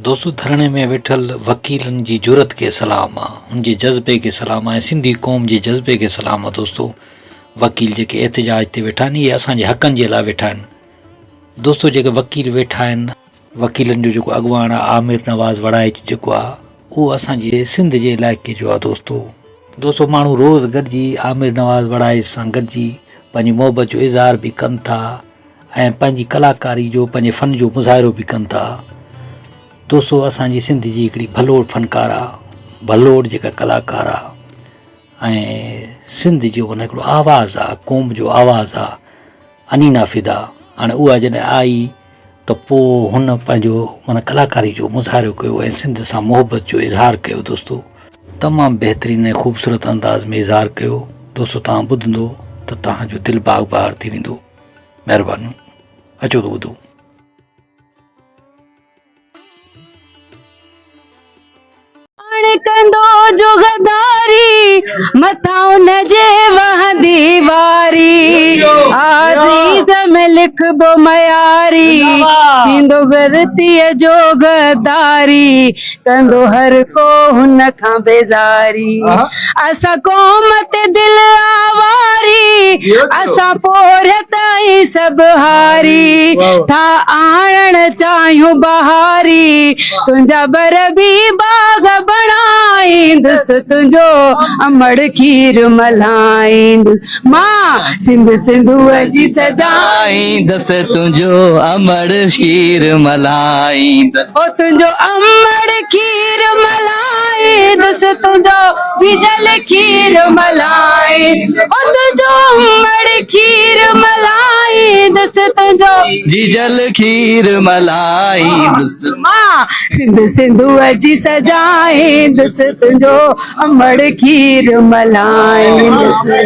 दोस्तों धरणे में वेठल वकीलन जी जुरत के सलाम आ, उनके जज्बे के सलाम आ, सिंधी कौम के जज्बे के सलाम आ। दोस्तों वकील जेके एहतजाज ते वेठा आहिनि, इहे असांजे हक़नि जे लाइ वेठा आहिनि। दोस्तों जेके वकील वेठा आहिनि, वकीलनि जो जेको अॻुवान आहे आमिर नवाज़ वड़ाइच जेको आहे, उहो असांजे सिंध जे इलाइक़े जो आहे। दोस्तों माण्हू रोज़ गॾिजी आमिर नवाज़ वड़ाइच सां गॾिजी पंहिंजी मोहबत जो इज़हार बि कनि था ऐं पंहिंजी कलाकारी जो, पंहिंजे फ़न जो मुज़ाहिरो बि कनि था। दोस्तों असांजी सिंध जी हिकिड़ी भलोड़ फ़नकार आहे, भलोड़ जेका कलाकार आहे ऐं सिंध जो हुन हिकिड़ो आवाज़ु आहे, क़ौम जो आवाज़ु आहे, अनीना फ़िदा। हाणे उहा जॾहिं आई त पोइ हुन पंहिंजो माना कलाकारी जो मुज़ाहिरो कयो ऐं सिंध सां मोहबत जो इज़हार कयो। दोस्तों तमामु बहितरीन ऐं ख़ूबसूरत अंदाज़ में इज़हार कयो। दोस्तों तव्हां ॿुधंदो त तव्हांजो दिलि बाग़ बहार थी वेंदो। महिरबानी, अचो त ॿुधो। कंदो जो गदारी मथा उन जे वहंदी वारी, आज़ीज़ में लिखबो मयारी, थींदो गलतीअ जो गदारी, कंदो हर को हुन खां बेज़ारी। असां क़ौम ते दिल आवारी, असां पोर ताईं सभु हारी, था आणण चाहियूं बहारी, तुंहिंजा बर बि बाग़ बणाईंदुसि, तुंहिंजो अमड़ खीर मल्हाईंदुसि, मां सिंध सिंधूअ जी सजाईंदुसि, तुंहिंजो अमड़ खीर मल्हाईंदुसि, ओ तुंहिंजो अमड़ खीर मल्हाईंदुसि, तुंहिंजो जीजल खीर मल्हाईंदुसि, ओ तुंहिंजो अमड़ खीर मल्हाईंदुसि, तुंहिंजो जीजल खीर मल्हाईंदुसि, मां सिंध सिंधूअ जी सजाईंदुसि, तुंहिंजो अमड़ खीर मल्हाईंदुसि।